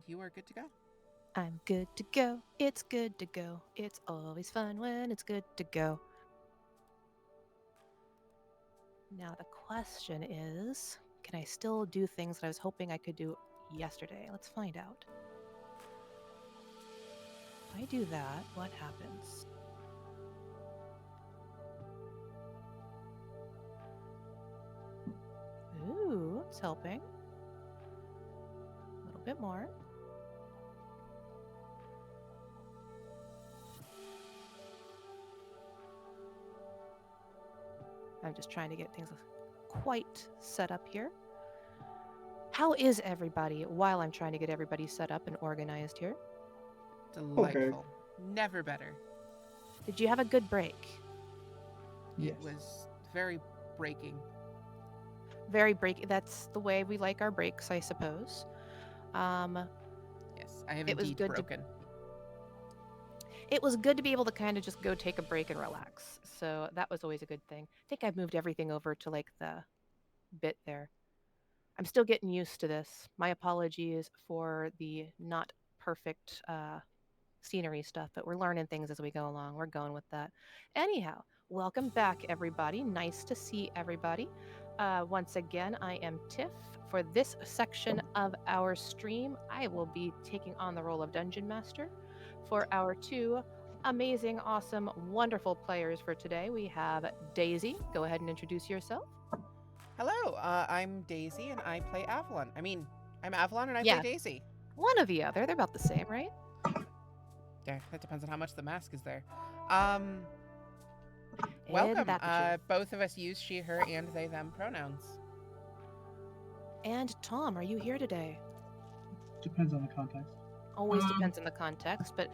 You are good to go. I'm good to go. It's good to go. It's always fun when it's good to go. Now, the question is, can I still do things that I was hoping I could do yesterday? Let's find out. If I do that, what happens? Ooh, it's helping. A little bit more. I'm just trying to get things quite set up here. How is everybody while I'm trying to get everybody set up and organized here? Okay. Delightful. Never better. Did you have a good break? It Yes. was very breaking. Very break. That's the way we like our breaks, I suppose. Yes, I have It was indeed good to broken. it was good to be able to kind of just go take a break and relax. So that was always a good thing. I think I've moved everything over to like the bit there. I'm still getting used to this. My apologies for the not perfect scenery stuff, but we're learning things as we go along. We're going with that. Anyhow, welcome back, everybody. Nice to see everybody. Once again, I am Tiff. For this section of our stream, I will be taking on the role of Dungeon Master. For our two amazing, awesome, wonderful players for today, we have Daisy. Go ahead and introduce yourself. Hello, I'm Daisy and I play Avalon. I'm Avalon and I play Yeah, Daisy. one or the other. They're about the same, right? Yeah, that depends on how much the mask is there. Um, Isn't Welcome. that the truth? Both of us use she, her, and they, them pronouns. And Tom, are you here today? Depends on the context. Always depends on the context, but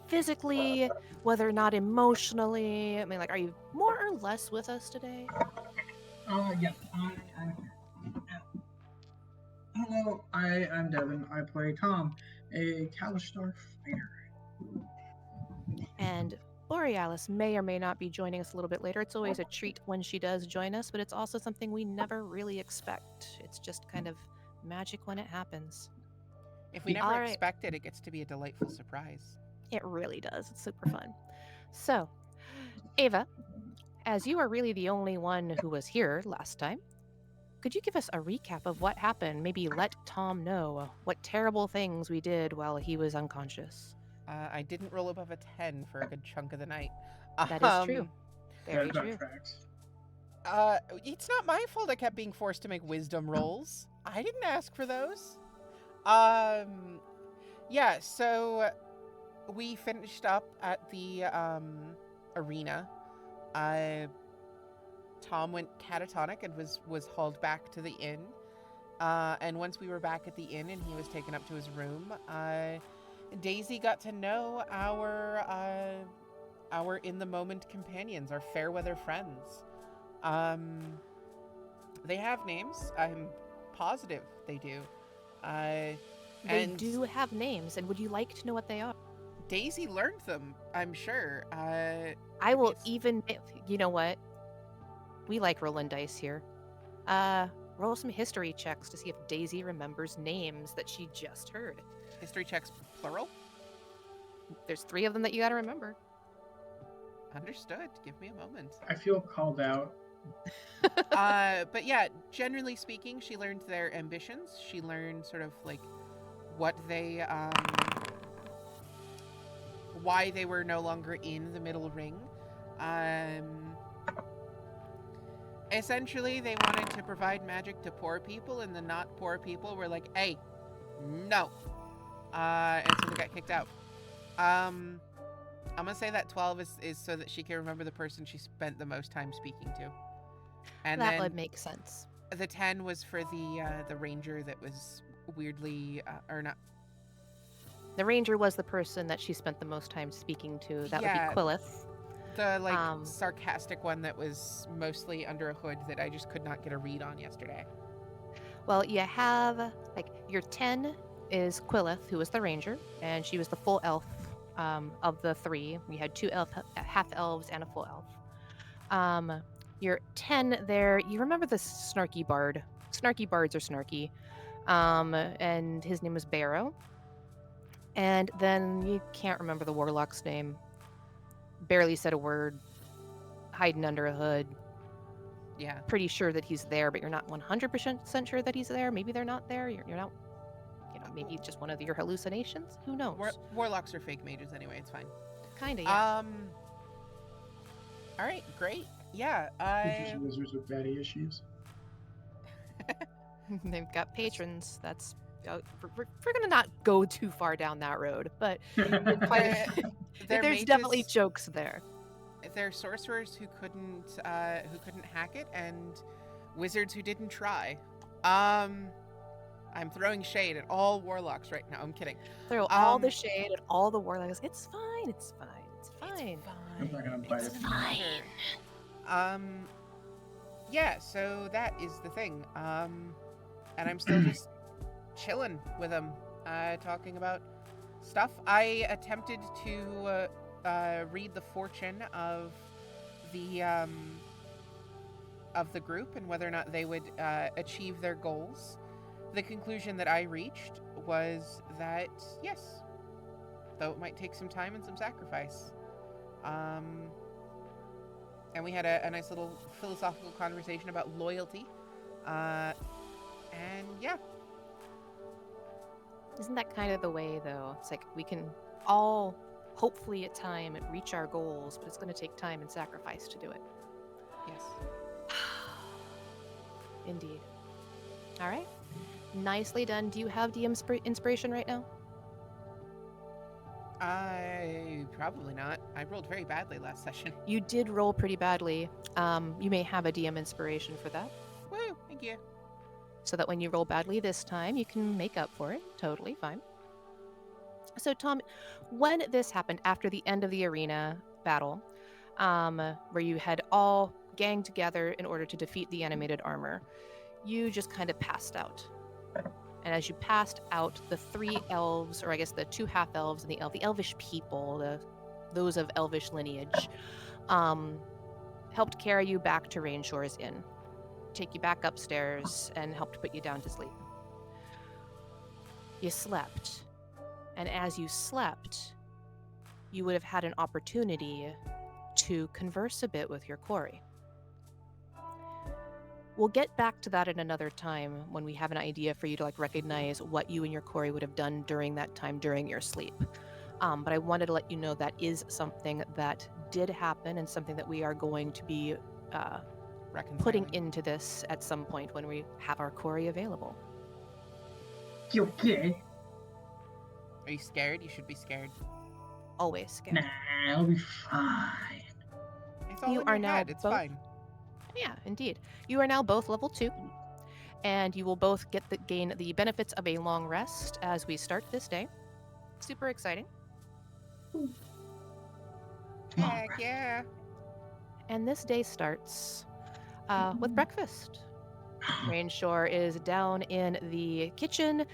physically, whether or not emotionally, I mean, like, are you more or less with us today? Yes, I'm here. Hello, I'm Devin. I play Tom, a Kalistar fighter. And Borealis may or may not be joining us a little bit later. It's always a treat when she does join us, but it's also something we never really expect. It's just kind of magic when it happens. If we never All right. expect it, it gets to be a delightful surprise. It really does. It's super fun. So, Ava, as you are really the only one who was here last time, could you give us a recap of what happened? Maybe let Tom know what terrible things we did while he was unconscious. I didn't roll above a 10 for a good chunk of the night. That is true. Um, Very That true. tracks. it's not my fault I kept being forced to make wisdom rolls. I didn't ask for those. Um, yeah, so we finished up at the arena. Uh, Tom went catatonic and was hauled back to the inn. And once we were back at the inn and he was taken up to his room, Daisy got to know our in the moment companions, our fair weather friends. They have names. I'm positive they do. They And do have names, and would you like to know what they are? Daisy learned them, I'm sure. I will It's even, you know what? We like rolling dice here. Roll some history checks to see if Daisy remembers names that she just heard. history checks plural. There's 3 of them that you got to remember. Understood. Give me a moment. I feel called out. But yeah, generally speaking, she learned their ambitions. She learned sort of like what they why they were no longer in the middle ring. Um, Essentially, they wanted to provide magic to poor people, and the not poor people were like, "Hey, no," and so they got kicked out. I'm gonna say that 12 is so that she can remember the person she spent the most time speaking to, and That then would make sense. the 10 was for the ranger that was weirdly or not. The ranger was the person that she spent the most time speaking to. That would be Yeah, Quillith. the like Um, sarcastic one that was mostly under a hood that I just could not get a read on yesterday. Well, you have like your 10 is Quillith, who was the ranger, and she was the full elf of the 3. We had 2 half elves and a full elf. Your 10 there, you remember the snarky bard. Snarky bards are snarky. And his name was Barrow. And then you can't remember the warlock's name. Barely said a word. Hiding under a hood. Yeah. Pretty sure that he's there, but you're not 100% sure that he's there. Maybe they're not there. You're not, maybe it's just one of your hallucinations. Who knows? Warlocks are fake mages anyway. It's fine. Kind of, yeah. All right, great. Yeah. It's just wizards with daddy issues. They've got patrons. That's we're gonna not go too far down that road, but there's definitely jokes there. They're sorcerers who couldn't hack it, and wizards who didn't try. I'm throwing shade at all warlocks right now. I'm kidding. Throw all the shade at all the warlocks. It's fine. It's fine. It's fine. I'm not gonna bite it. It's fine. Yeah. So that is the thing. And I'm still just chilling with them, talking about stuff. I attempted to read the fortune of the group and whether or not they would achieve their goals. The conclusion that I reached was that yes, though it might take some time and some sacrifice. And we had a nice little philosophical conversation about loyalty. And yeah. Isn't that kind of the way, though? It's like we can all, hopefully at time, reach our goals, but it's going to take time and sacrifice to do it. Yes. Indeed. All right. Nicely done. Do you have the inspiration right now? Probably not. I rolled very badly last session. You did roll pretty badly. You may have a DM inspiration for that. Woo, thank you. So that when you roll badly this time, you can make up for it. Totally fine. So, Tom, when this happened after the end of the arena battle, where you had all ganged together in order to defeat the animated armor, you just kind of passed out. And as you passed out, the three elves, or I guess the two half-elves and the elvish people, those of elvish lineage, helped carry you back to Rainshore's Inn, take you back upstairs, and helped put you down to sleep. You slept. And as you slept, you would have had an opportunity to converse a bit with your quarry. We'll get back to that at another time when we have an idea for you to recognize what you and your quarry would have done during that time during your sleep. But I wanted to let you know that is something that did happen and something that we are going to be putting into this at some point when we have our quarry available. You okay? Are you scared? You should be scared. Always scared. Nah, I'll be fine. It's all You in are your now head. It's both- fine. Yeah, indeed. You are now both level 2, and you will both gain the benefits of a long rest as we start this day. Super exciting. Heck yeah. And this day starts with breakfast. Rainshore is down in the kitchen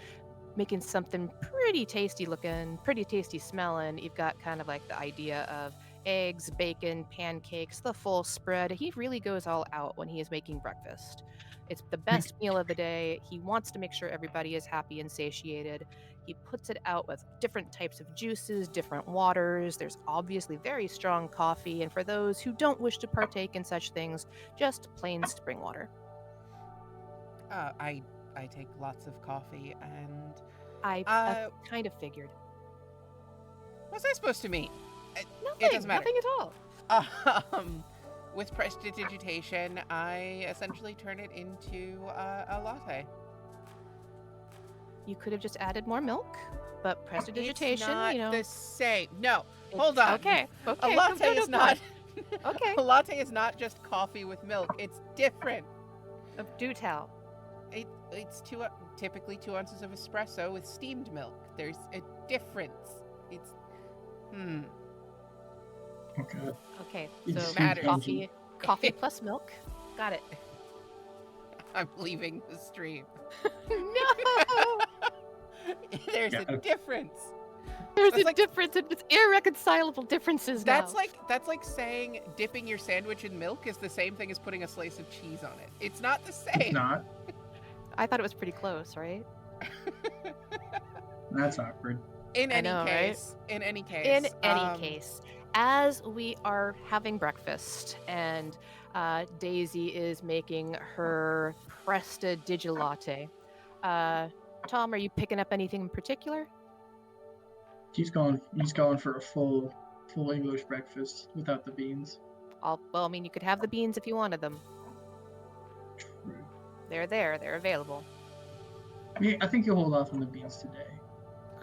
making something pretty tasty looking, pretty tasty smelling. You've got kind of the idea of eggs, bacon, pancakes, the full spread. He really goes all out when he is making breakfast. It's the best meal of the day. He wants to make sure everybody is happy and satiated. He puts it out with different types of juices, different waters. There's obviously very strong coffee, and for those who don't wish to partake in such things, just plain spring water. I take lots of coffee, and I kind of figured. what's that supposed to mean? Nothing. It doesn't matter. Nothing at all. With prestidigitation, I essentially turn it into a latte. You could have just added more milk, but prestidigitation, It's not the same. No, hold It's- on. Okay. A latte is not. Okay. A latte is not just coffee with milk. It's different. Do tell. It's typically 2 ounces of espresso with steamed milk. There's a difference. It's Okay. Okay. It's So matters. coffee plus milk. Got it. I'm leaving the stream. No. There's a difference. There's That's a difference. It's irreconcilable differences now. That's like saying dipping your sandwich in milk is the same thing as putting a slice of cheese on it. It's not the same. It's not. I thought it was pretty close, right? That's awkward. In I any know, right? case, in any case, In any case, as we are having breakfast and Daisy is making her Presta Digilatte, Tom, are you picking up anything in particular? He's going for a full English breakfast without the beans. Well, I mean, you could have the beans if you wanted them. True. They're there, they're available. Yeah, I think you'll hold off on the beans today.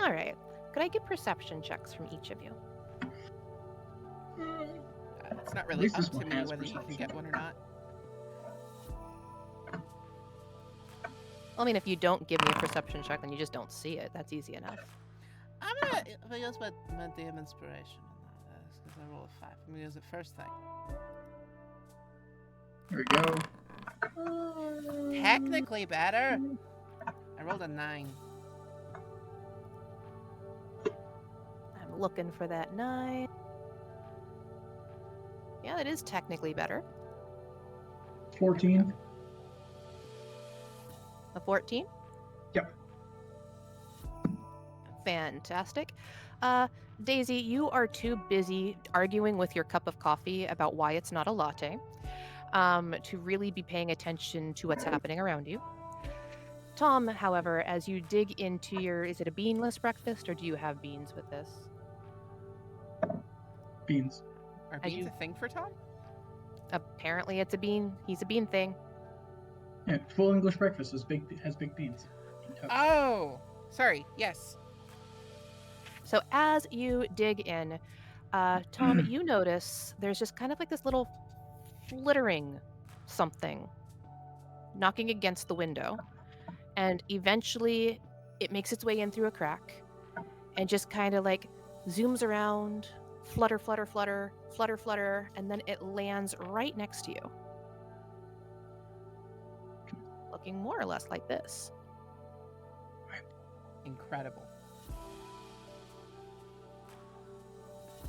All right. Could I get perception checks from each of you? it's not At really least up this to one me has whether you can perception. get one or not. I mean, if you don't give me a perception check, then you just don't see it. That's easy enough. I'm gonna use my DM inspiration on that because I rolled a 5. I'm gonna use it first thing. Here we go. Technically better. I rolled a 9. I'm looking for that 9. Yeah, that is technically better. 14. A 14? Yep. Fantastic. Daisy, you are too busy arguing with your cup of coffee about why it's not a latte to really be paying attention to what's happening around you. Tom, however, as you dig into your, is it a beanless breakfast or do you have beans with this? Beans. Are As beans you- a thing for Tom? Apparently it's a bean. He's a bean thing. Yeah, full English breakfast has baked beans. And toast. Oh, sorry. Yes. So as you dig in, Tom, you notice there's just kind of like this little flittering something knocking against the window. And eventually it makes its way in through a crack and just kind of like zooms around, flutter, flutter, flutter, flutter, flutter, and then it lands right next to you. Looking more or less like this. Incredible.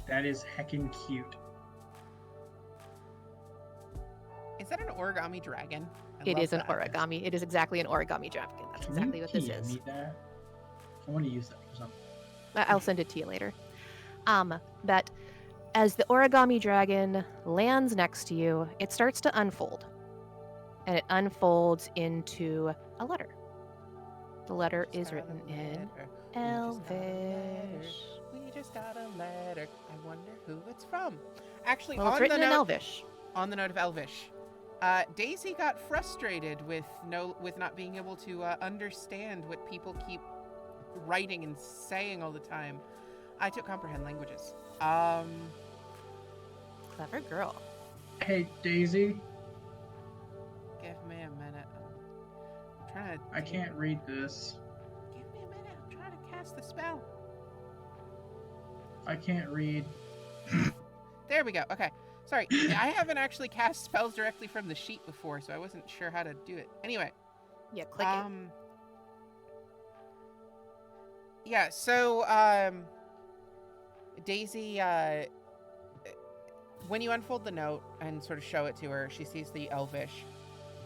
That is heckin' cute. Is that an origami dragon? It is an origami. It is exactly an origami dragon. That's exactly what this Can you is. need that? I want to use that for something. I'll send it to you later. That as the origami dragon lands next to you, it starts to unfold. And it unfolds into a letter. The letter is written in Elvish. We just got a letter. I wonder who it's from. Actually, Well, it's on written the in note, Elvish. on the note of Elvish, Daisy got frustrated with not being able to understand what people keep writing and saying all the time. I took comprehend languages. Clever girl. Hey, Daisy, Give me a minute. I'm trying to. I can't read this. Give me a minute. I'm trying to cast the spell. I can't read. There we go. Okay. Sorry, I haven't actually cast spells directly from the sheet before, so I wasn't sure how to do it. Anyway. Yeah, click it. Yeah, so Daisy, when you unfold the note and sort of show it to her, she sees the Elvish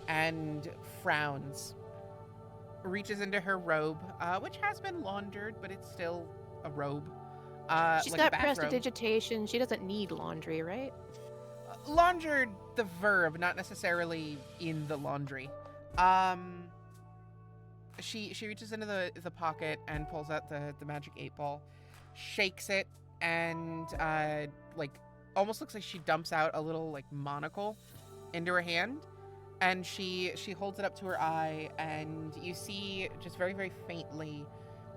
and frowns, reaches into her robe, which has been laundered, but it's still a robe. She's like a got bathrobe. prestidigitation. She doesn't need laundry, right? Laundered, the verb, not necessarily in the laundry. She reaches into the pocket and pulls out the magic 8-ball, shakes it, and like almost looks like she dumps out a little like monocle into her hand, and she holds it up to her eye, and you see just very, very faintly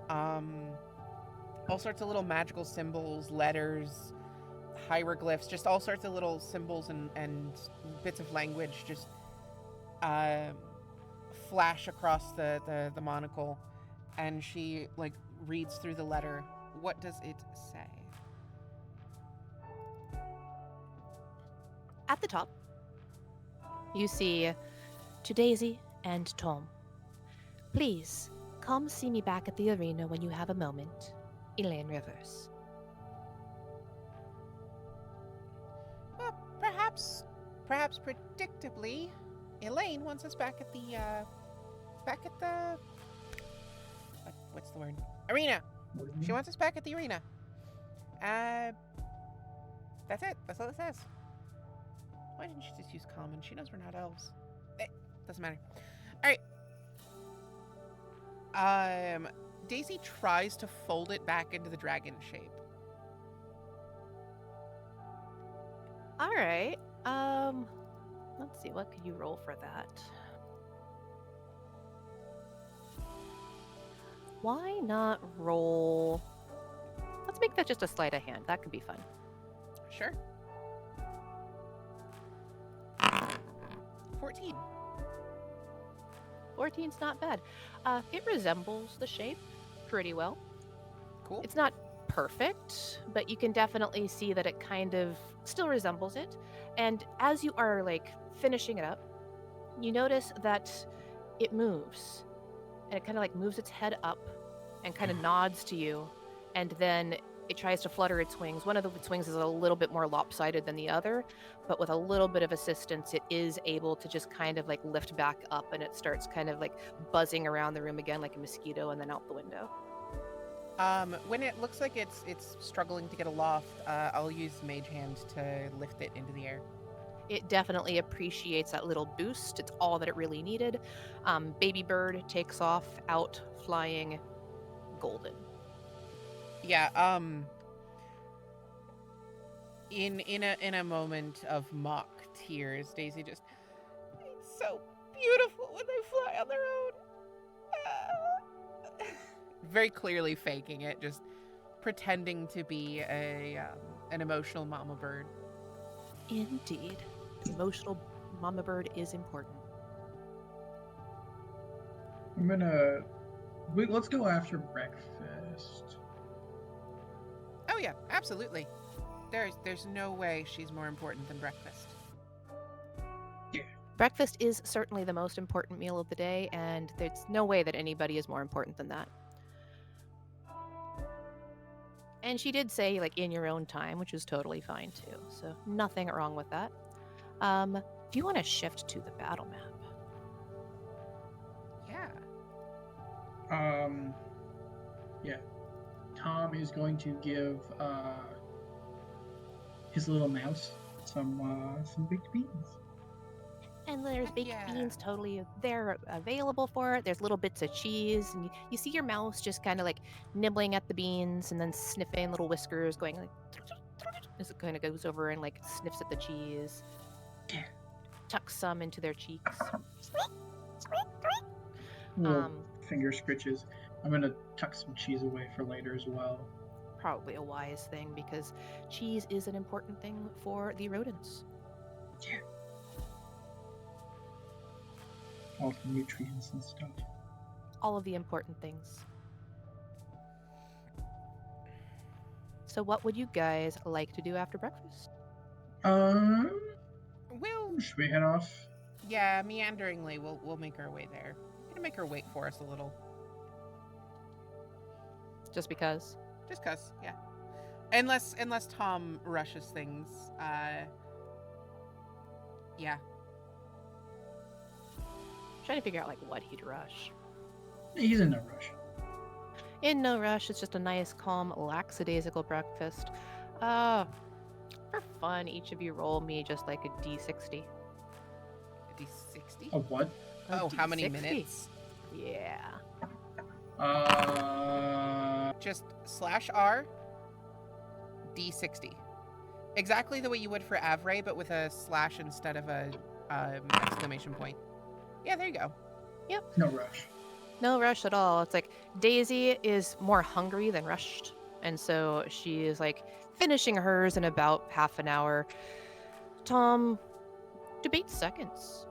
all sorts of little magical symbols, letters, hieroglyphs, just all sorts of little symbols and bits of language just flash across the monocle, and she like reads through the letter. What does it say? At the top, you see, to Daisy and Tom. Please, come see me back at the arena when you have a moment. Elaine Rivers. Well, perhaps predictably, Elaine wants us back at the what's the word? Arena. She wants us back at the arena. That's it. That's all it says. Why didn't she just use common? She knows we're not elves. Doesn't matter. All right. Daisy tries to fold it back into the dragon shape. All right. Let's see. What could you roll for that? Why not roll? Let's make that just a sleight of hand. That could be fun. Sure. 14. 14's not bad. It resembles the shape pretty well. Cool. It's not perfect, but you can definitely see that it kind of still resembles it. And as you are like finishing it up, you notice that it moves. And it kind of like moves its head up and kind of nods to you. And then it tries to flutter its wings. One of its wings is a little bit more lopsided than the other, but with a little bit of assistance, it is able to just kind of like lift back up, and it starts kind of like buzzing around the room again like a mosquito and then out the window. When it looks like it's struggling to get aloft, I'll use Mage Hand to lift it into the air. It definitely appreciates that little boost. It's all that it really needed. Baby bird takes off out flying golden. Yeah, in a moment of mock tears, Daisy just, it's so beautiful when they fly on their own. Very clearly faking it, just pretending to be an emotional mama bird. Indeed. Emotional mama bird is important. Let's go after breakfast. Oh yeah, absolutely. There's no way she's more important than breakfast. Yeah. Breakfast is certainly the most important meal of the day, and there's no way that anybody is more important than that. And she did say, like, in your own time, which is totally fine too. So nothing wrong with that. Do you want to shift to the battle map? Yeah. Yeah. Tom is going to give his little mouse some baked beans. And there's Heck baked yeah. beans totally there available for it. There's little bits of cheese, and you see your mouse just kind of like nibbling at the beans and then sniffing, little whiskers going like as it kind of goes over and like sniffs at the cheese. Yeah. Tucks some into their cheeks. Little finger scritches. I'm gonna tuck some cheese away for later as well. Probably a wise thing because cheese is an important thing for the rodents. Yeah. All the nutrients and stuff. All of the important things. So what would you guys like to do after breakfast? Should we head off? Yeah, meanderingly, we'll make our way there. We're gonna make her wait for us a little. Just because? Just 'cause, yeah. Unless Tom rushes things. Yeah. Trying to figure out like what he'd rush. He's in no rush. In no rush, it's just a nice, calm, lackadaisical breakfast. For fun, each of you roll me just like a D60. A D60? A what? Oh, how many D60. minutes? Yeah. Just /R D60. Exactly the way you would for Avray, but with a slash instead of a exclamation point. Yeah, there you go. Yep. No rush. No rush at all. It's like Daisy is more hungry than rushed. And so she is like finishing hers in about half an hour. Tom debates seconds.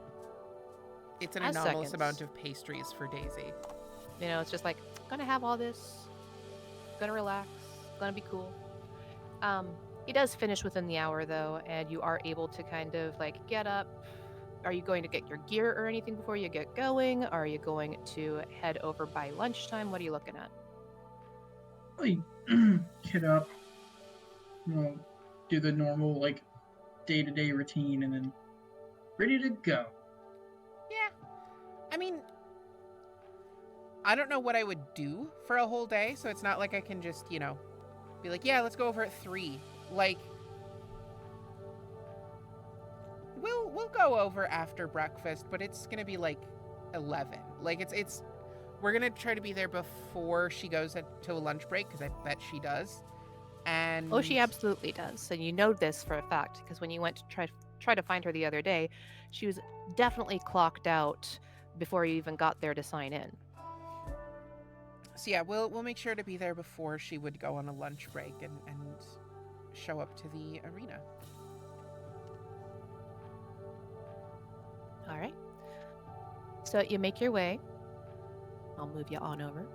It's an As anomalous seconds. amount of pastries for Daisy. You know, it's just like, gonna have all this, gonna relax, gonna be cool. He does finish within the hour though, and you are able to kind of like get up. Are you going to get your gear or anything before you get going? Are you going to head over by lunchtime? What are you looking at? Like, get up, do the normal like day-to-day routine, and then ready to go. Yeah. I mean, I don't know what I would do for a whole day, so it's not like I can just, be like, yeah, let's go over at 3. Like, we'll go over after breakfast, but it's gonna be like 11. Like it's we're gonna try to be there before she goes to a lunch break, because I bet she does. And Oh, she absolutely does. And you know this for a fact because when you went to try to find her the other day, she was definitely clocked out before you even got there to sign in. So yeah, we'll make sure to be there before she would go on a lunch break and show up to the arena. All right. So you make your way. I'll move you on over.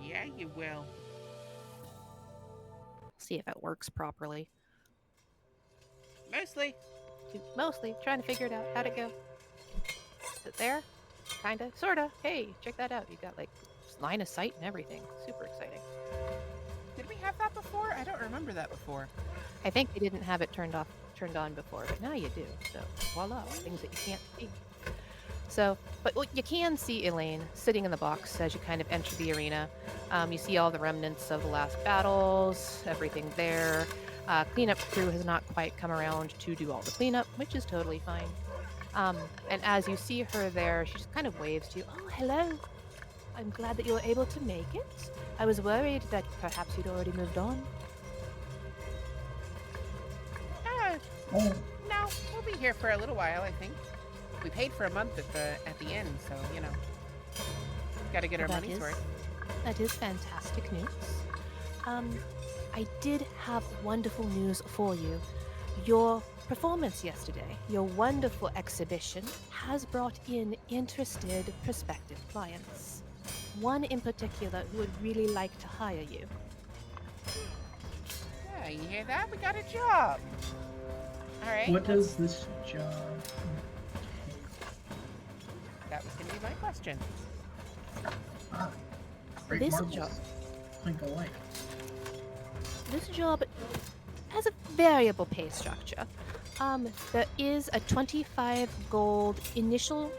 Yeah, you will. See if it works properly. Mostly. Trying to figure it out. How'd it go? Is it there? Kinda. Sorta. Hey, check that out. You got like line of sight and everything. Super exciting. Did we have that before? I don't remember that before. I think they didn't have it turned on before, but now you do. So voila, things that you can't see. So, but you can see Elaine sitting in the box as you kind of enter the arena. You see all the remnants of the last battles, everything there. Cleanup crew has not quite come around to do all the cleanup, which is totally fine. And as you see her there, she just kind of waves to you. Oh, hello. I'm glad that you were able to make it. I was worried that perhaps you'd already moved on. Oh, No, we'll be here for a little while, I think. We paid for a month at the inn, so got to get our money's worth. That is fantastic news. I did have wonderful news for you. Your performance yesterday, your wonderful exhibition, has brought in interested prospective clients. One in particular who would really like to hire you. Yeah, you hear that? We got a job. All right. what does this job? That was going to be my question. Ah, great This marbles. job. Clink alike. This job has a variable pay structure. There is a 25 gold initial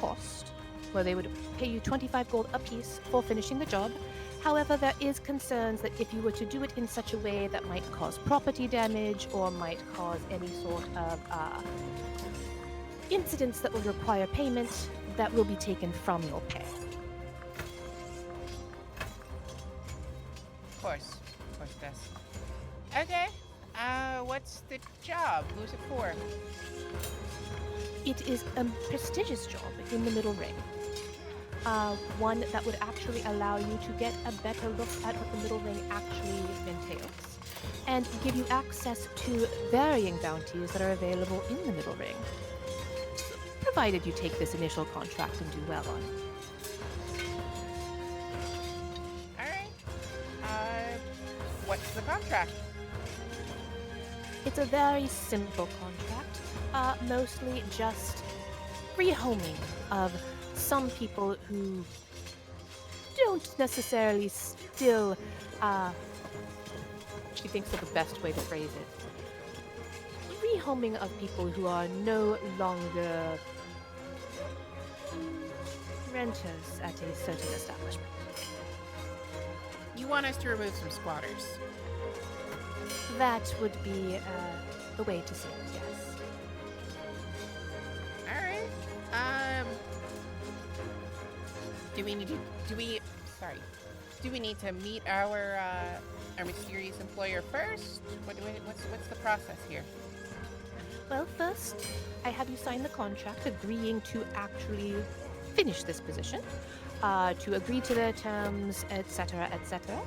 cost, where they would pay you 25 gold apiece for finishing the job. However, there is concerns that if you were to do it in such a way that might cause property damage or might cause any sort of incidents that would require payment, that will be taken from your pay. Of course it does. Okay. What's the job? Who's it for? It is a prestigious job in the middle ring. One that would actually allow you to get a better look at what the middle ring actually entails, and give you access to varying bounties that are available in the middle ring, provided you take this initial contract and do well on it. All right. What's the contract? It's a very simple contract, mostly just rehoming of some people who don't necessarily still, she thinks of the best way to phrase it. Rehoming of people who are no longer renters at a certain establishment. You want us to remove some squatters? That would be the way to say it, yes. All right. Do we need to meet our mysterious employer first? What's the process here? Well, first, I have you sign the contract agreeing to actually finish this position, to agree to the terms, etc., etc.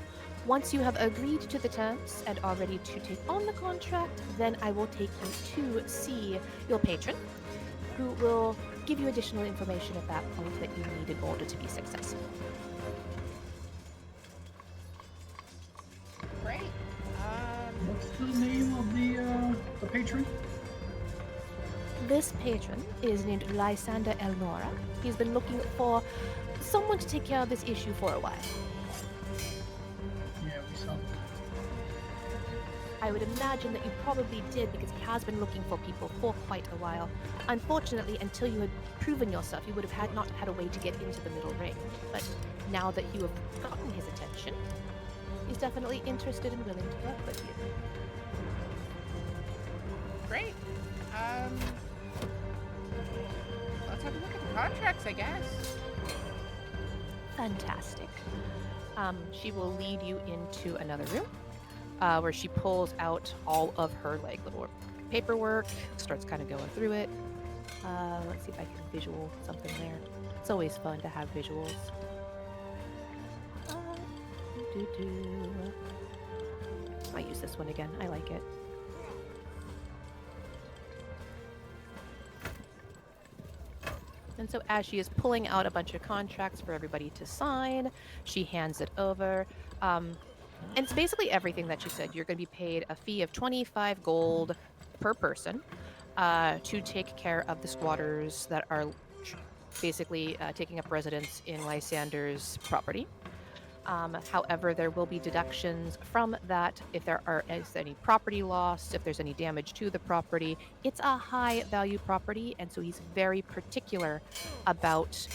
Once you have agreed to the terms and are ready to take on the contract, then I will take you to see your patron, who will give you additional information at that point that you need in order to be successful. Great. What's the name of the patron? This patron is named Lysander Elnora. He's been looking for someone to take care of this issue for a while. Yeah, we saw. I would imagine that you probably did because he has been looking for people for quite a while. Unfortunately, until you had proven yourself, you would have not had a way to get into the middle ring. But now that you have gotten his attention, he's definitely interested and willing to work with you. Great. Let's have a look at the contracts, I guess. Fantastic. She will lead you into another room where she pulls out all of her like little paperwork, starts kind of going through it. Let's see if I can visual something there. It's always fun to have visuals. I might use this one again. I like it. And so as she is pulling out a bunch of contracts for everybody to sign, she hands it over. And it's basically everything that she said. You're going to be paid a fee of 25 gold per person to take care of the squatters that are basically taking up residence in Lysander's property. However, there will be deductions from that if there is any property loss, if there's any damage to the property. It's a high value property, and so he's very particular about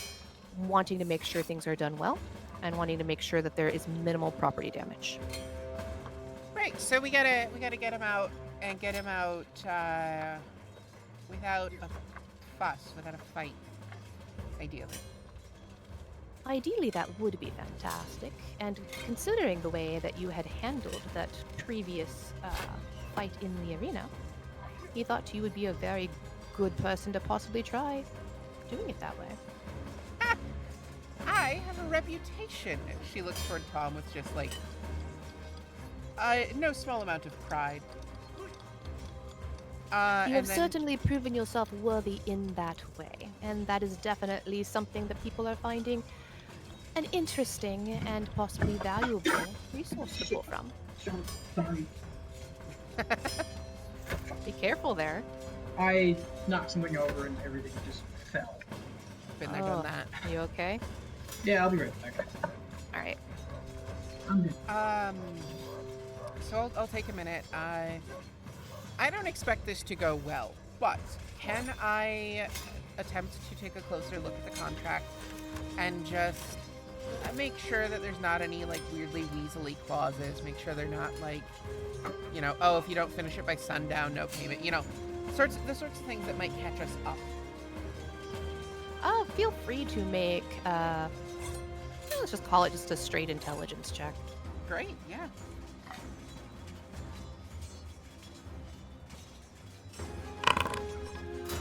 wanting to make sure things are done well and wanting to make sure that there is minimal property damage. Right, so we gotta get him out and get him out without a fuss, without a fight, ideally. Ideally, that would be fantastic. And considering the way that you had handled that previous fight in the arena, he thought you would be a very good person to possibly try doing it that way. I have a reputation. She looks toward Tom with just like no small amount of pride. You have certainly proven yourself worthy in that way, and that is definitely something that people are finding an interesting and possibly valuable resource to pull from. Sorry. Be careful there. I knocked something over and everything just fell. Been there, done that. You okay? Yeah, I'll be right back. All right. I'm good. So I'll take a minute. I don't expect this to go well, but can I attempt to take a closer look at the contract and just make sure that there's not any like weirdly weaselly clauses, make sure they're not like, you know, oh, if you don't finish it by sundown, no payment, you know, the sorts of things that might catch us up. Feel free to make, let's just call it just a straight intelligence check. Great, yeah.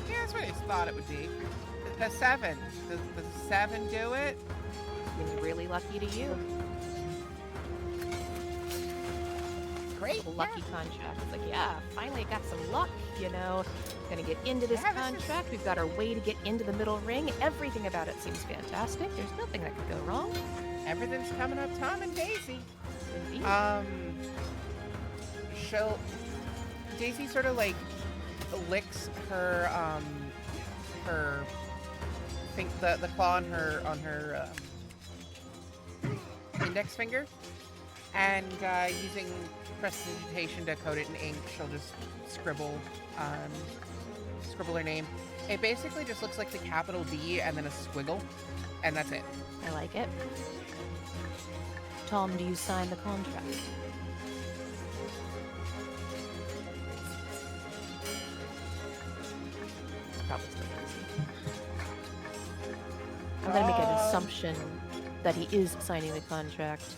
Yeah, that's what I thought it would be. The 7. Does the 7 do it? It's really lucky to you. Great. Lucky contract. It's like, yeah, finally got some luck, you know. Gonna get into this contract. We've got our way to get into the middle ring. Everything about it seems fantastic. There's nothing that could go wrong. Everything's coming up Tom and Daisy. Indeed. Daisy sort of like licks her the claw on her index finger, and using prestidigitation to code it in ink, she'll just scribble her name. It basically just looks like the capital D and then a squiggle, and that's it. I like it. Tom, do you sign the contract? Probably still does. I'm gonna make an assumption that he is signing the contract,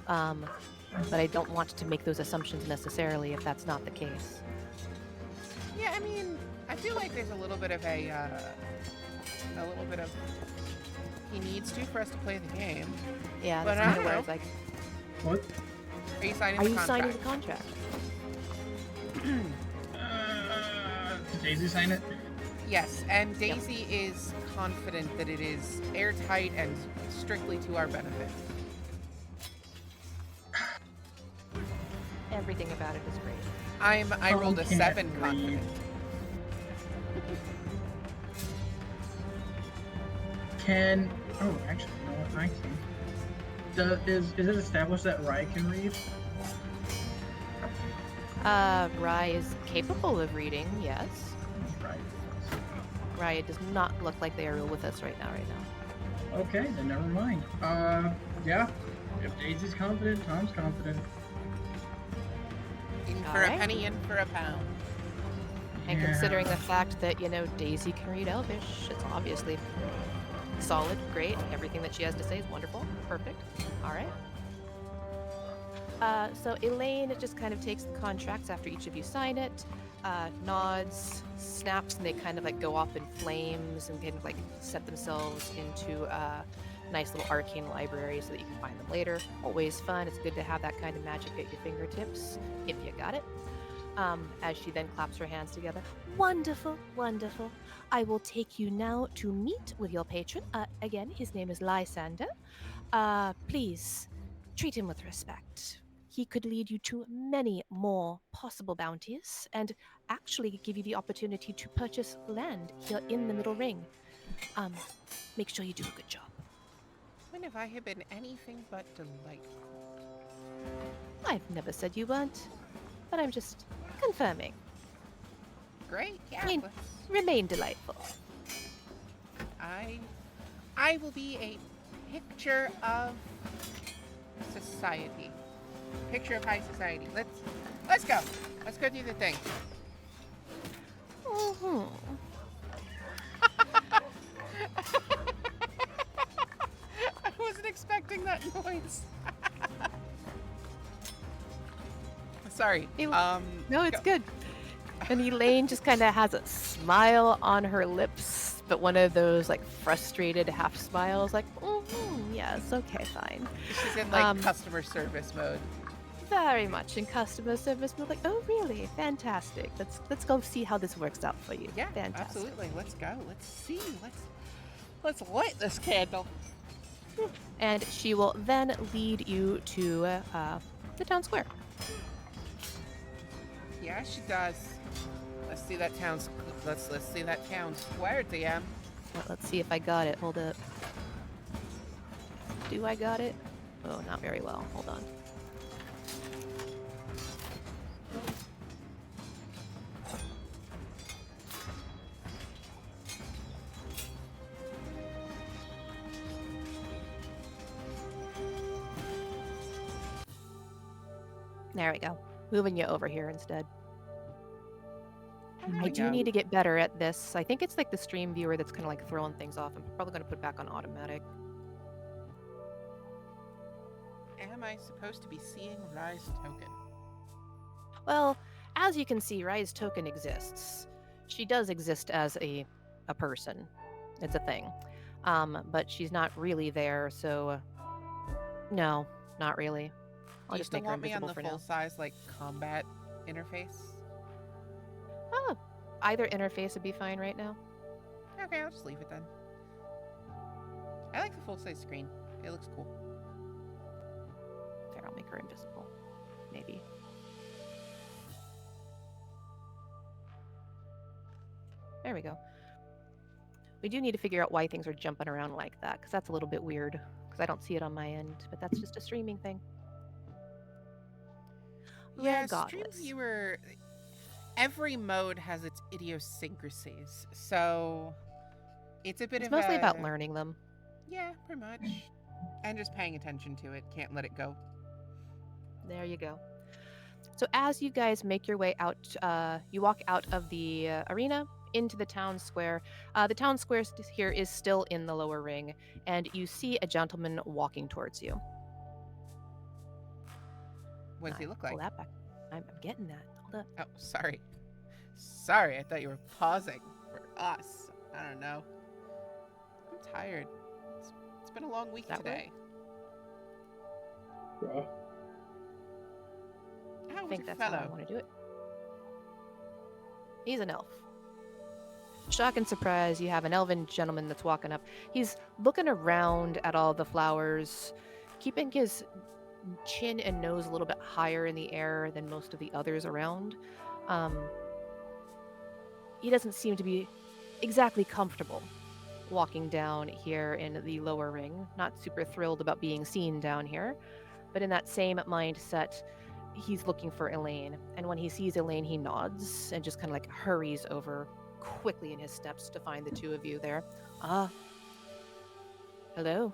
but I don't want to make those assumptions necessarily if that's not the case. Yeah, I mean, I feel like there's a little bit of he needs to for us to play the game. Yeah, But that's I kind don't of what I know. was like. What? Are you signing Are the you contract? signing the contract? Did Daisy sign it? Yes, and Daisy is confident that it is airtight and strictly to our benefit. Everything about it is great. I rolled a Can't 7 read. confident. Can... Oh, actually, you know what? I can. Is it established that Rye can read? Rye is capable of reading, yes. Right. Rye does not look like they are with us right now. Okay, then never mind. Yeah. If Daisy's confident, Tom's confident. In All for a right. penny, in for a pound. And considering the Yeah. fact that, Daisy can read Elvish, it's obviously solid, great. Everything that she has to say is wonderful. Perfect. All right. So Elaine just kind of takes the contracts after each of you sign it, nods, snaps, and they kind of like go off in flames and kind of like set themselves into a nice little arcane library so that you can find them later. Always fun. It's good to have that kind of magic at your fingertips if you got it. As she then claps her hands together. Wonderful, wonderful. I will take you now to meet with your patron. Again, his name is Lysander. Please treat him with respect. He could lead you to many more possible bounties and actually give you the opportunity to purchase land here in the Middle Ring. Make sure you do a good job. When have I been anything but delightful? I've never said you weren't, but I'm just confirming. Great, yeah. mean- Remain delightful. I will be a picture of society. Picture of high society. Let's go. Let's go do the thing. Mhm. I wasn't expecting that noise. Sorry. No, it's go. good. And Elaine just kind of has a smile on her lips, but one of those like frustrated half smiles, like, yes, okay, fine. She's in like customer service mode. Very much in customer service mode, like, oh, really? Fantastic. Let's go see how this works out for you. Yeah, Fantastic. absolutely. Let's go. Let's see. Let's light this candle. And she will then lead you to the town square. Yeah, she does. Let's see that town. Let's see that town square, DM. Let's see if I got it. Hold up. Do I got it? Oh, not very well. Hold on. There we go. Moving you over here instead. There I we do go. need to get better at this. I think it's like the stream viewer that's kind of like throwing things off. I'm probably going to put it back on automatic. Am I supposed to be seeing Rise Token? Well, as you can see, Rise Token exists. She does exist as a person. It's a thing. But she's not really there, so no, not really. I'll You just still make her want me on invisible the for full now. size like combat interface? Oh, either interface would be fine right now. Okay, I'll just leave it then. I like the full size screen. It looks cool. There, I'll make her invisible. Maybe. There we go. We do need to figure out why things are jumping around like that, because that's a little bit weird, because I don't see it on my end, but that's just a streaming thing. Yeah, stream Regardless. viewer. Every mode has its idiosyncrasies, so it's a bit It's of mostly a. about learning them. Yeah, pretty much, and just paying attention to it. Can't let it go. There you go. So as you guys make your way out, you walk out of the arena into the town square. The town square here is still in the lower ring, and you see a gentleman walking towards you. What does he look like? Pull that back. I'm getting that. Hold up. Oh, sorry. Sorry, I thought you were pausing for us. I don't know. I'm tired. It's been a long week That today. Bruh. How I was think your that's how I fellow? want to do it. He's an elf. Shock and surprise, you have an elven gentleman that's walking up. He's looking around at all the flowers, keeping his chin and nose a little bit higher in the air than most of the others around. He doesn't seem to be exactly comfortable walking down here in the lower ring. Not super thrilled about being seen down here, but in that same mindset, he's looking for Elaine. And when he sees Elaine, he nods and just kind of like hurries over quickly in his steps to find the two of you there. Ah, hello.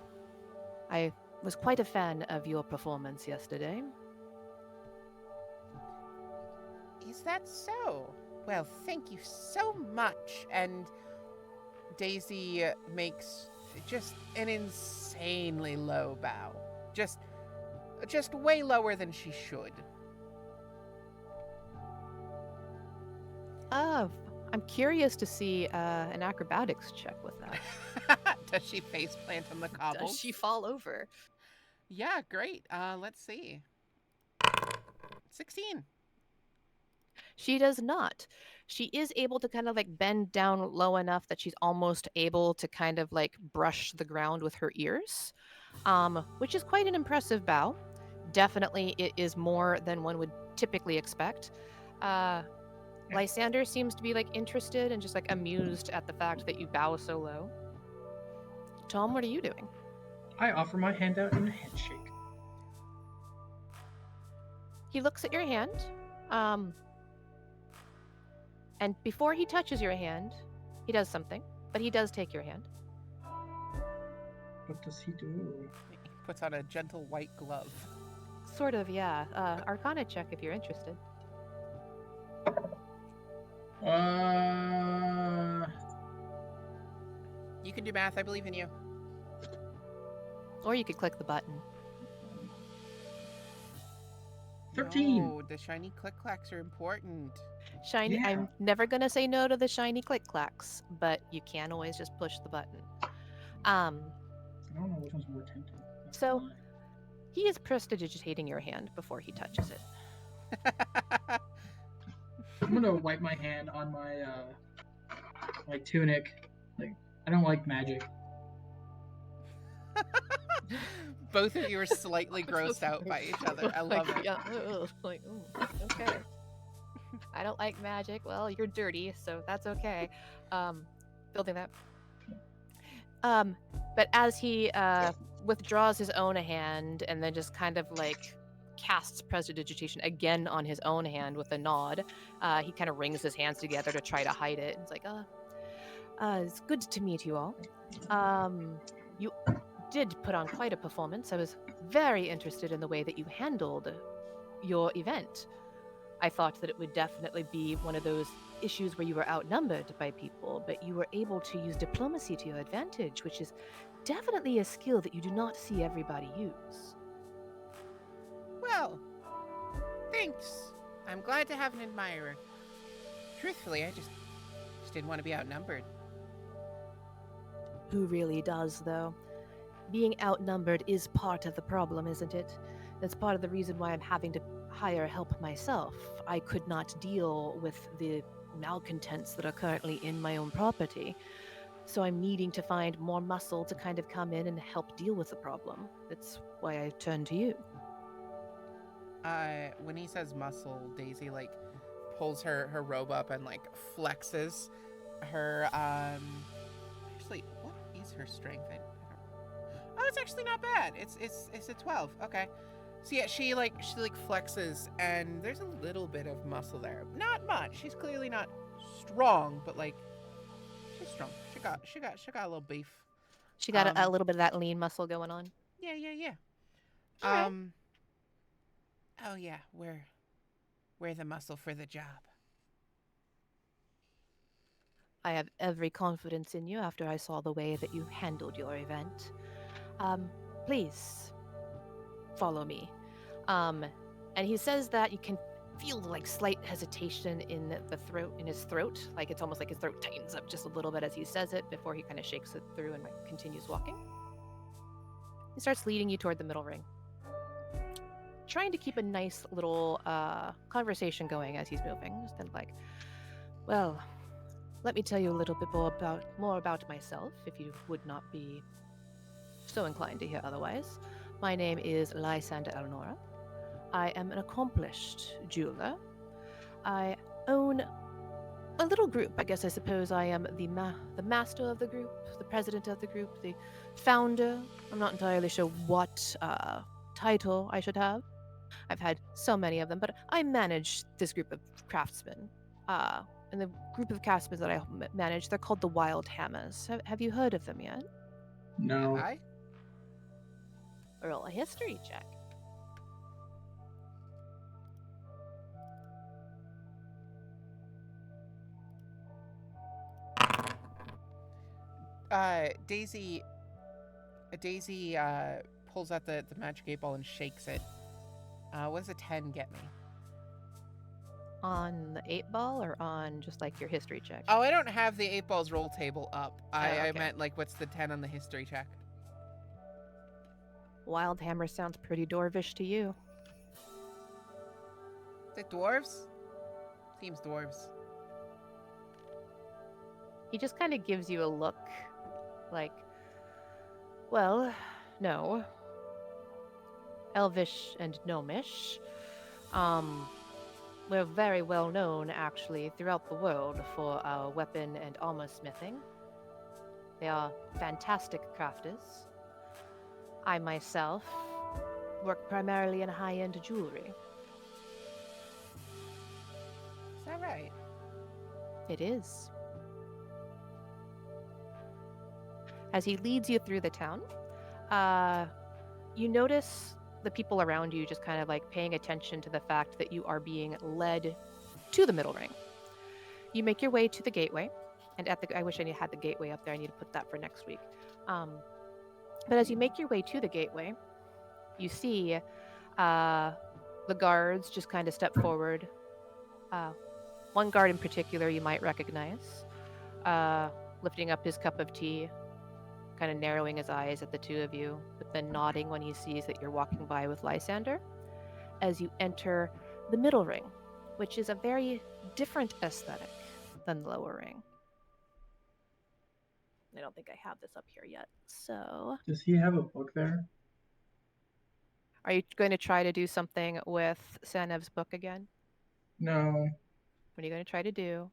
I was quite a fan of your performance yesterday. Is that so? Well, thank you so much. And Daisy makes just an insanely low bow. Just way lower than she should. I'm curious to see an acrobatics check with that. Does she face plant on the cobbles? Does she fall over? Yeah, great. Let's see. 16. She does not. She is able to kind of like bend down low enough that she's almost able to kind of like brush the ground with her ears, which is quite an impressive bow. Definitely, it is more than one would typically expect. Lysander seems to be like interested and just like amused at the fact that you bow so low. Tom, what are you doing? I offer my hand out in a handshake. He looks at your hand, and before he touches your hand, he does something, but he does take your hand. What does he do? He puts on a gentle white glove. Sort of, yeah. Arcana check if you're interested. You can do math. I believe in you. Or you could click the button. 13. No, the shiny click clacks are important. Shiny. Yeah. I'm never gonna say no to the shiny click clacks, but you can always just push the button. I don't know which one's more tempting. So he is prestidigitating your hand before he touches it. I'm gonna wipe my hand on my tunic. Like, I don't like magic. Both of you are slightly grossed out by each other. I love it. Yeah, like, okay. I don't like magic. Well, you're dirty, so that's okay. Building that. But as he withdraws his own hand and then just kind of like casts prestidigitation again on his own hand with a nod, he kind of wrings his hands together to try to hide it. It's like, it's good to meet you all. You did put on quite a performance. I was very interested in the way that you handled your event. I thought that it would definitely be one of those issues where you were outnumbered by people, but you were able to use diplomacy to your advantage, which is definitely a skill that you do not see everybody use. Well, thanks. I'm glad to have an admirer. Truthfully, I just didn't want to be outnumbered. Who really does, though? Being outnumbered is part of the problem, isn't it? That's part of the reason why I'm having to hire help myself. I could not deal with the malcontents that are currently in my own property. So I'm needing to find more muscle to kind of come in and help deal with the problem. That's why I turned to you. When he says muscle, Daisy like pulls her robe up and like flexes her actually, what is her strength? I don't. Oh, it's actually not bad. It's a 12. Okay. So yeah, she flexes and there's a little bit of muscle there. Not much. She's clearly not strong, but like she's strong. She got a little beef. She got a little bit of that lean muscle going on. Yeah. All right. Oh yeah, we're the muscle for the job. I have every confidence in you after I saw the way that you handled your event. Please follow me. And he says that you can feel like slight hesitation in his throat. Like it's almost like his throat tightens up just a little bit as he says it before he kind of shakes it through and continues walking. He starts leading you toward the middle ring, trying to keep a nice little conversation going as he's moving. Just kind of like, well, let me tell you a little bit more about myself, if you would not be so inclined to hear otherwise. My name is Lysander Elnora. I am an accomplished jeweler. I own a little group. I guess I suppose I am the master of the group, the president of the group, the founder. I'm not entirely sure what title I should have. I've had so many of them, but I manage this group of craftsmen. And the group of craftsmen that I manage, they're called the Wild Hammers. Have you heard of them yet? Have No. I? Roll a history check. Daisy pulls out the magic 8 ball and shakes it. What does a 10 get me? On the 8 ball or on just like your history check? Oh, I don't have the 8 balls roll table up. I okay. meant like what's the 10 on the history check? Wild Hammer sounds pretty dwarvish to you. Is it dwarves? Seems dwarves. He just kind of gives you a look like, well, no. Elvish and gnomish. We're very well known, actually, throughout the world for our weapon and armor smithing. They are fantastic crafters. I myself work primarily in high-end jewelry. Is that right? It is. As he leads you through the town, you notice the people around you just kind of like paying attention to the fact that you are being led to the middle ring. You make your way to the gateway, and I wish I had the gateway up there. I need to put that for next week. But as you make your way to the gateway, you see the guards just kind of step forward. One guard in particular you might recognize, lifting up his cup of tea, kind of narrowing his eyes at the two of you, but then nodding when he sees that you're walking by with Lysander, as you enter the middle ring, which is a very different aesthetic than the lower ring. I don't think I have this up here yet. So, Does he have a book there? are you going to try to do something with Sanev's book again? No. What are you going to try to do?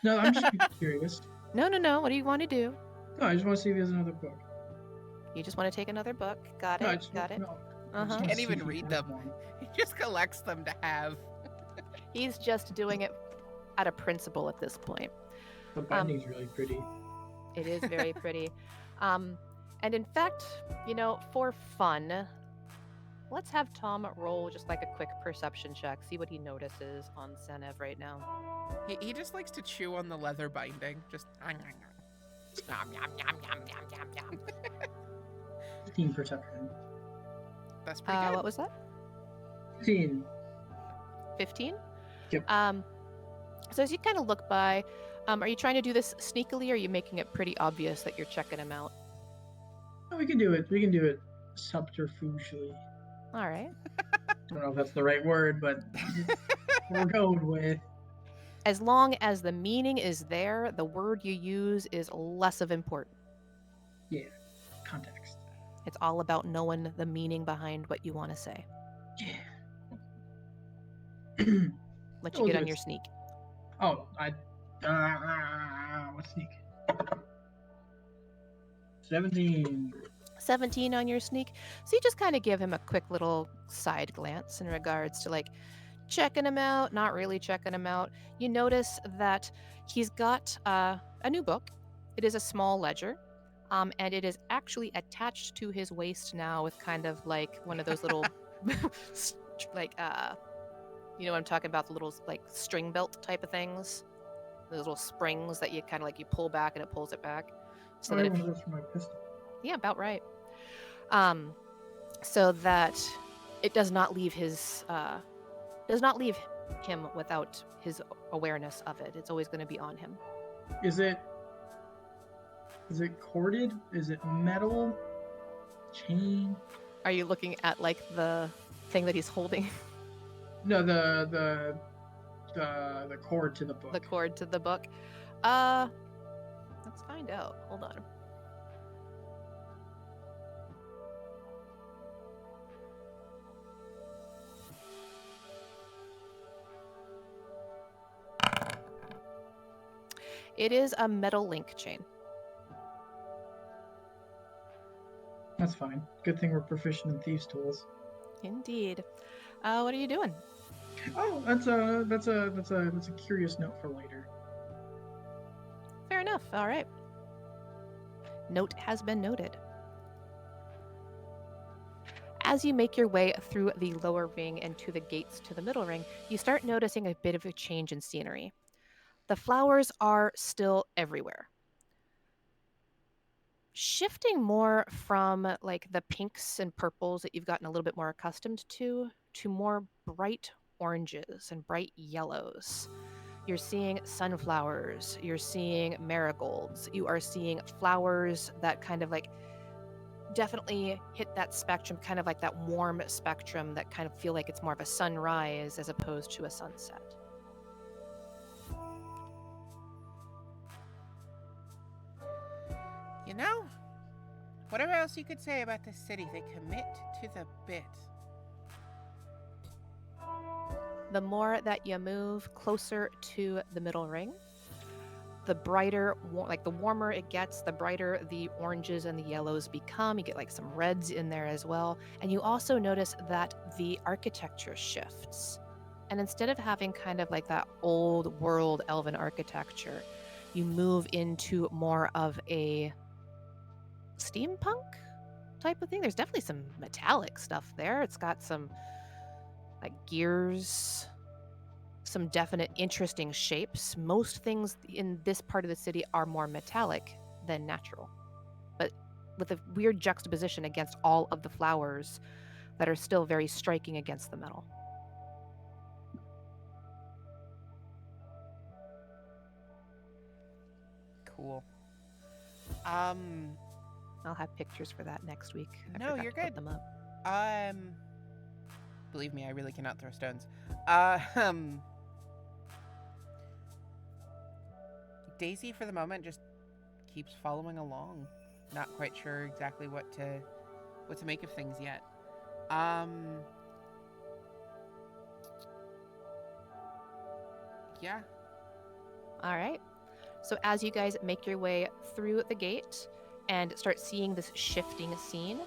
No, I'm just curious. No. What do you want to do? No, I just want to see if he has another book. You just want to take another book. Got No, I it. just Got it. No, I just Uh-huh. wanna Can't see even if he read has them. one. He just collects them to have. He's just doing it out of principle at this point. The binding's really pretty. It is very pretty. And in fact, for fun, let's have Tom roll just like a quick perception check, see what he notices on Senev right now. He just likes to chew on the leather binding. Just yum, yum, yum, yum, yum, yum, yum. 15 perception. That's pretty good. What was that? 15. 15? Yep. So as you kind of look by, are you trying to do this sneakily, or are you making it pretty obvious that you're checking him out? No, we can do it. We can do it subterfugely. All right. I don't know if that's the right word, but we're going with. As long as the meaning is there, the word you use is less of important. Yeah, context. It's all about knowing the meaning behind what you want to say. Yeah. Let you We'll get do on it. your sneak. Oh, what sneak? 17. 17 on your sneak. So you just kind of give him a quick little side glance in regards to like checking him out, not really checking him out. You notice that he's got a new book. It is a small ledger. And it is actually attached to his waist now with kind of like one of those little, like, you know what I'm talking about? The little like string belt type of things. Those little springs that you kind of like you pull back and it pulls it back. So that I if want those for my pistol. yeah, about right. So that it does not leave him without his awareness of it. It's always going to be on him. Is it corded? Is it metal? Chain? Are you looking at like the thing that he's holding? No, the cord to the book. The cord to the book? Let's find out. Hold on. It is a metal link chain. That's fine. Good thing we're proficient in thieves' tools. Indeed. What are you doing? Oh, that's a curious note for later. Fair enough. All right. Note has been noted. As you make your way through the lower ring and to the gates to the middle ring, you start noticing a bit of a change in scenery. The flowers are still everywhere. Shifting more from like the pinks and purples that you've gotten a little bit more accustomed to more bright oranges and bright yellows. You're seeing sunflowers, you're seeing marigolds, you are seeing flowers that kind of like definitely hit that spectrum, kind of like that warm spectrum that kind of feel like it's more of a sunrise as opposed to a sunset. You know, whatever else you could say about this city, they commit to the bit. The more that you move closer to the middle ring, the brighter, like the warmer it gets, the brighter the oranges and the yellows become. You get like some reds in there as well. And you also notice that the architecture shifts. And instead of having kind of like that old world elven architecture, you move into more of a steampunk type of thing. There's definitely some metallic stuff there. It's got some like gears, some definite interesting shapes. Most things in this part of the city are more metallic than natural, but with a weird juxtaposition against all of the flowers that are still very striking against the metal. Cool. I'll have pictures for that next week. I No, forgot you're to put good. them up. Believe me, I really cannot throw stones. Daisy, for the moment, just keeps following along. Not quite sure exactly what to make of things yet. Yeah. All right. So as you guys make your way through the gate and start seeing this shifting scene,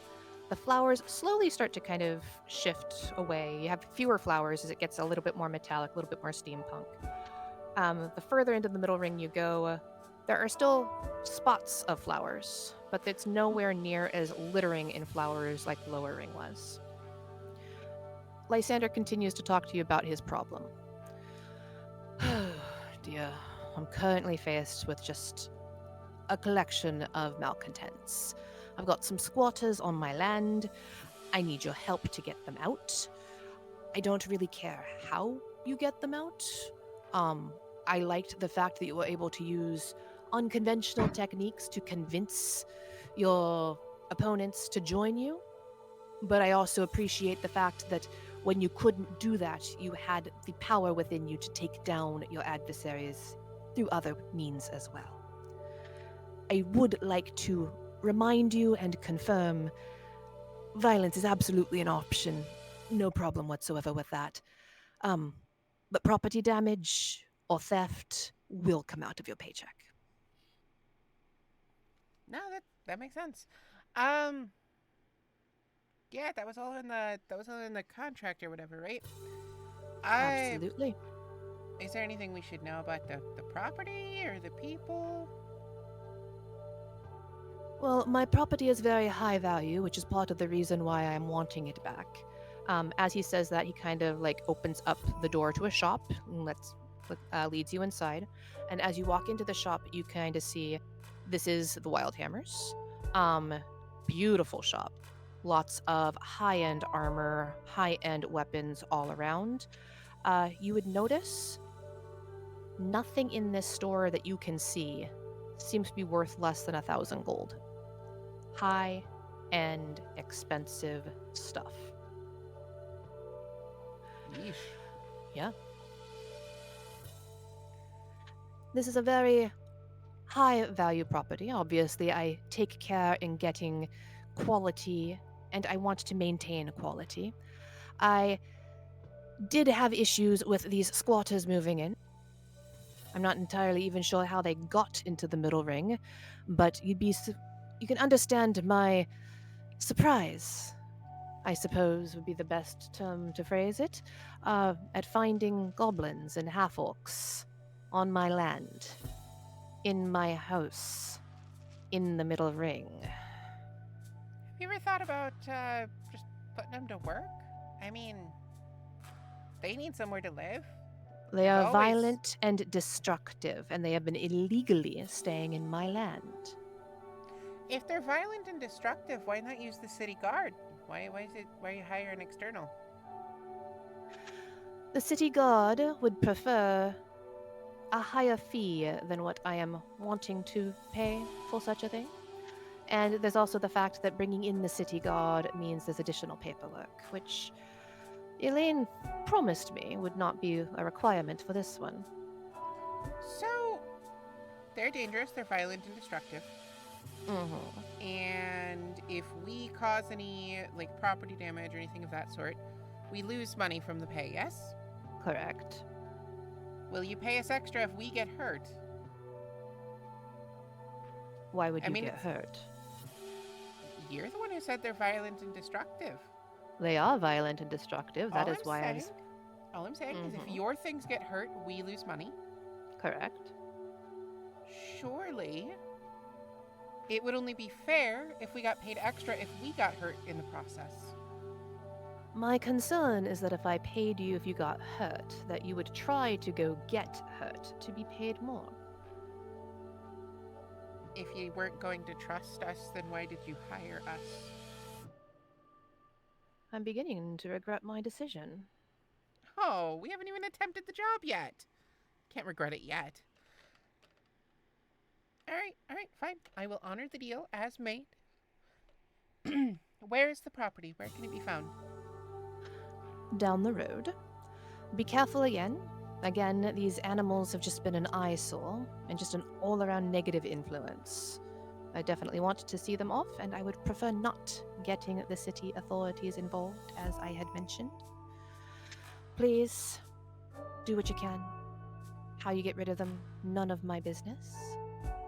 the flowers slowly start to kind of shift away. You have fewer flowers as it gets a little bit more metallic, a little bit more steampunk. The further into the middle ring you go, there are still spots of flowers, but it's nowhere near as littering in flowers like the lower ring was. Lysander continues to talk to you about his problem. Dear, I'm currently faced with just a collection of malcontents. I've got some squatters on my land. I need your help to get them out. I don't really care how you get them out. I liked the fact that you were able to use unconventional techniques to convince your opponents to join you. But I also appreciate the fact that when you couldn't do that, you had the power within you to take down your adversaries through other means as well. I would like to remind you and confirm violence is absolutely an option. No problem whatsoever with that. But property damage or theft will come out of your paycheck. No, that makes sense. Yeah, that was all in the contract or whatever, right? I Absolutely. Is there anything we should know about the property or the people? Well, my property is very high value, which is part of the reason why I'm wanting it back. As he says that, he kind of like opens up the door to a shop and leads you inside. And as you walk into the shop, you kind of see this is the Wild Hammers. Beautiful shop. Lots of high-end armor, high-end weapons all around. You would notice nothing in this store that you can see seems to be worth less than 1,000 gold. High-end, expensive stuff. Yeesh. Yeah. This is a very high value property. Obviously, I take care in getting quality and I want to maintain quality. I did have issues with these squatters moving in. I'm not entirely even sure how they got into the middle ring, but you can understand my surprise. I suppose would be the best term to phrase it, at finding goblins and half-orcs on my land, in my house, in the Middle Ring. Have you ever thought about just putting them to work? I mean, they need somewhere to live. They are Always. violent and destructive, and they have been illegally staying in my land. If they're violent and destructive, why not use the city guard? Why you hire an external? The city guard would prefer a higher fee than what I am wanting to pay for such a thing. And there's also the fact that bringing in the city guard means there's additional paperwork, which Elaine promised me would not be a requirement for this one. So, they're dangerous, they're violent and destructive. Mm-hmm. And if we cause any, like, property damage or anything of that sort, we lose money from the pay, yes? Correct. Will you pay us extra if we get hurt? Why would I you mean, get hurt? You're the one who said they're violent and destructive. They are violent and destructive. That is why I was... All I'm saying is if Mhm. your things get hurt, we lose money. Correct. Surely, it would only be fair if we got paid extra if we got hurt in the process. My concern is that if I paid you if you got hurt, that you would try to go get hurt to be paid more. If you weren't going to trust us, then why did you hire us? I'm beginning to regret my decision. Oh, we haven't even attempted the job yet. Can't regret it yet. All right, fine. I will honor the deal as made. Where is the property? Where can it be found? Down the road. Be careful again. Again, these animals have just been an eyesore and just an all-around negative influence. I definitely want to see them off, and I would prefer not getting the city authorities involved, as I had mentioned. Please, do what you can. How you get rid of them, none of my business.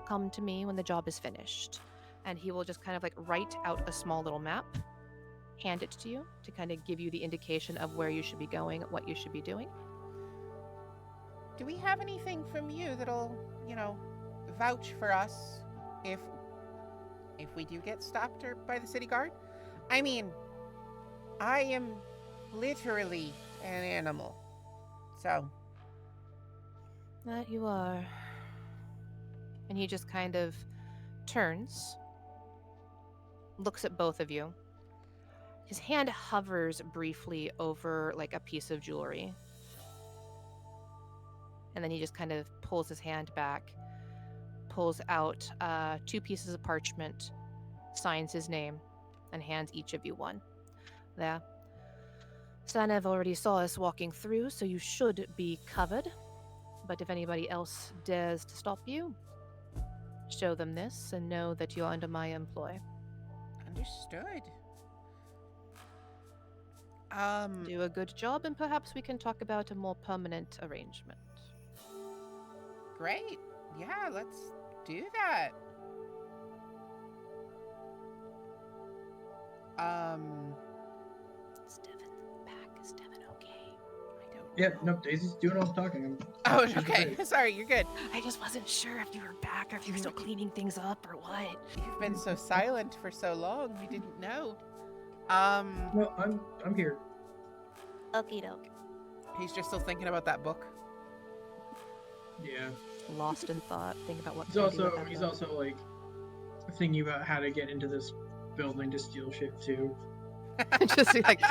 Come to me when the job is finished. And he will just kind of like write out a small little map, hand it to you to kind of give you the indication of where you should be going, what you should be doing. Do we have anything from you that'll, vouch for us if we do get stopped or by the city guard? I mean, I am literally an animal. So. That you are. And he just kind of turns, looks at both of you. His hand hovers briefly over like a piece of jewelry. And then he just kind of pulls his hand back, pulls out 2 pieces of parchment, signs his name, and hands each of you one. There. Sanev already saw us walking through, so you should be covered. But if anybody else dares to stop you, show them this and know that you're under my employ. Understood. Do a good job, and perhaps we can talk about a more permanent arrangement. Great. Yeah, let's do that. Is Devin back? Is Devin okay? I don't Yeah, know. no, Daisy's doing all the talking. Oh, She's okay. great. Sorry, you're good. I just wasn't sure if you were back or if you were still cleaning things up or what. You've been so silent for so long, we didn't know. No, I'm here. Okie doke. He's just still thinking about that book. Yeah. Lost in thought, think about what He's to do with that he's book. also like thinking about how to get into this building to steal shit too. Just like,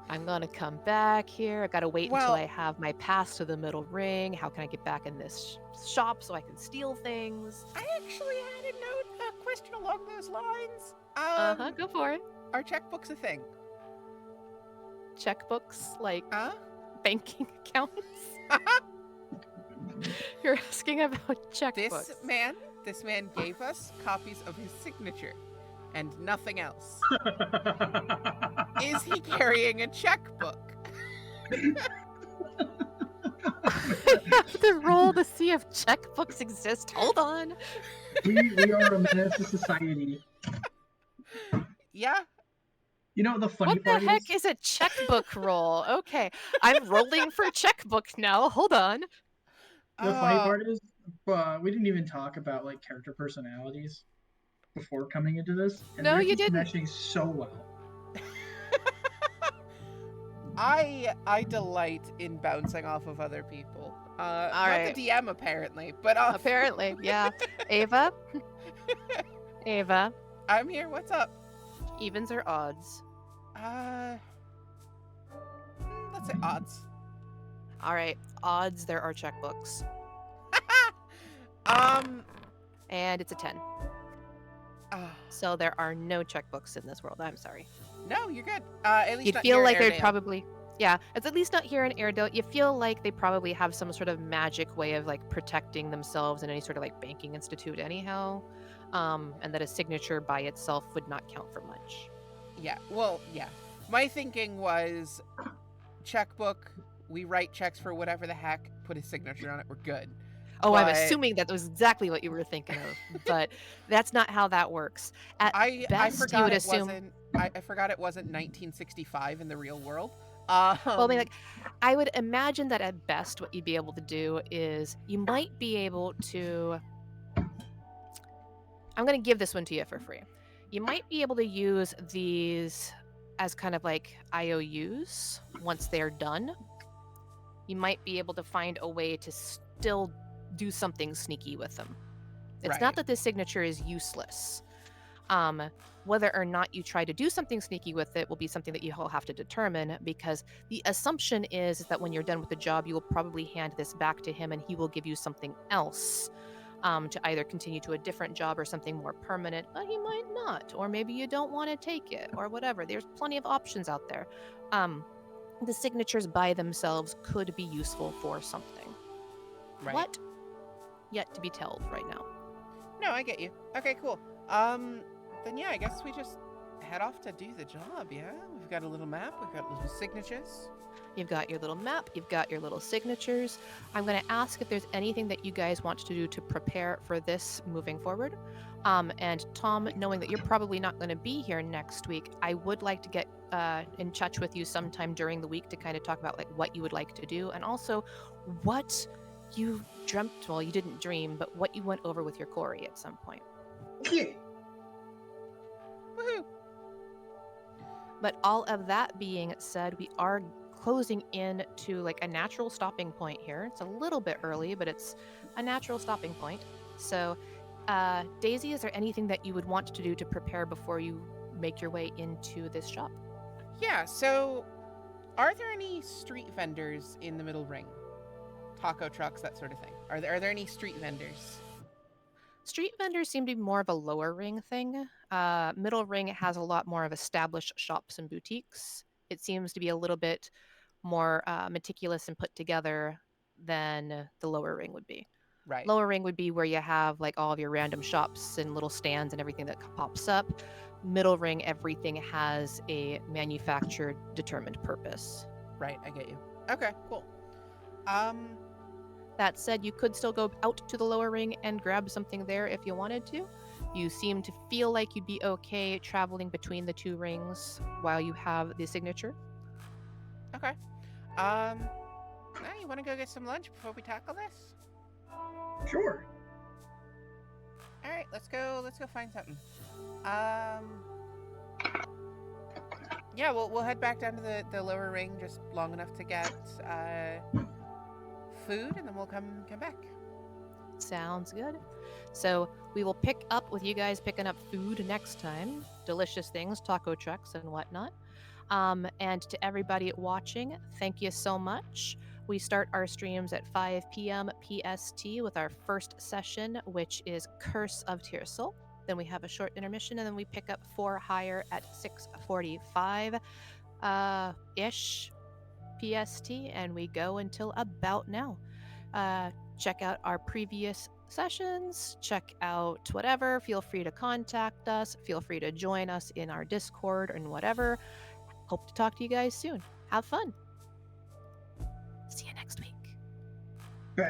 I'm gonna come back here. I gotta wait Well- until I have my pass to the Middle Ring. How can I get back in this shop so I can steal things? I actually had a question along those lines. Go for it. Are checkbooks a thing? Checkbooks, like Huh? banking accounts. You're asking about checkbooks. This man gave us copies of his signature and nothing else. Is he carrying a checkbook? I have to roll to see if checkbooks exist. Hold on. we are a menace to society. Yeah. You know what the funny What the part heck is? is a checkbook roll? Okay, I'm rolling for checkbook now. Hold on. The funny Uh, part is, we didn't even talk about like character personalities before coming into this, and No, they're you just didn't. meshing so well. I delight in bouncing off of other people. All Not the right. DM apparently, but off. Apparently, yeah. Ava, Ava, I'm here. What's up? evens or odds? Uh, let's say odds. All right, odds. There are checkbooks, um, and it's a 10. uh, So there are no checkbooks in this world. I'm sorry. no, you're good. At least You'd not feel here in like they'd Airedale. probably, yeah, it's at least not here in Airedale. You feel like they probably have some sort of magic way of like protecting themselves in any sort of like banking institute, anyhow. And that a signature by itself would not count for much. Yeah. Well, yeah. My thinking was checkbook. We write checks for whatever the heck. Put a signature on it. We're good. Oh, I'm But assuming that was exactly what you were thinking of, but that's not how that works. At I best, you forgot would it assume. wasn't. I forgot it wasn't 1965 in the real world. Well, I mean, like, I would imagine that at best, what you'd be able to do is you might be able to. I'm going to give this one to you for free. You might be able to use these as kind of like IOUs once they're done. You might be able to find a way to still do something sneaky with them. It's Right. not that this signature is useless. Whether or not you try to do something sneaky with it will be something that you'll have to determine, because the assumption is that when you're done with the job, you will probably hand this back to him and he will give you something else to either continue to a different job or something more permanent, but he might not. Or maybe you don't want to take it or whatever. There's plenty of options out there. The signatures by themselves could be useful for something. Right. What? Yet to be told right now. No, I get you. Okay, cool. Then yeah, I guess we just head off to do the job. Yeah, we've got a little map. We've got little signatures. You've got your little map, you've got your little signatures. I'm going to ask if there's anything that you guys want to do to prepare for this moving forward. And Tom, knowing that you're probably not going to be here next week, I would like to get in touch with you sometime during the week to kind of talk about like what you would like to do, and also what you dreamt, well, you didn't dream, but what you went over with your Corey at some point. Okay. Woohoo! But all of that being said, we are closing in to like a natural stopping point here. It's a little bit early, but it's a natural stopping point. So, Daisy, is there anything that you would want to do to prepare before you make your way into this shop? Yeah. So, are there any street vendors in the middle ring? Taco trucks, that sort of thing. Are there any street vendors? Street vendors seem to be more of a lower ring thing. Middle ring has a lot more of established shops and boutiques. It seems to be a little bit more meticulous and put together than the lower ring would be. Right. Lower ring would be where you have like all of your random shops and little stands and everything that pops up. Middle ring, everything has a manufactured, determined purpose. Right. I get you. Okay. Cool. That said, you could still go out to the lower ring and grab something there if you wanted to. You seem to feel like you'd be okay traveling between the two rings while you have the signature. Okay. Now you want to go get some lunch before we tackle this? Sure. All right. Let's go. Let's go find something. Yeah. We'll head back down to the lower ring just long enough to get food, and then we'll come back. Sounds good. So we will pick up with you guys picking up food next time. Delicious things, taco trucks and whatnot. And to everybody watching, thank you so much. We start our streams at 5 p.m. PST with our first session, which is Curse of Tearsal. Then we have a short intermission, and then we pick up For Hire at 6:45 ish PST, and we go until about now. Check out our previous sessions, check out whatever. Feel free to contact us. Feel free to join us in our Discord and whatever. Hope to talk to you guys soon. Have fun. See you next week. Bah.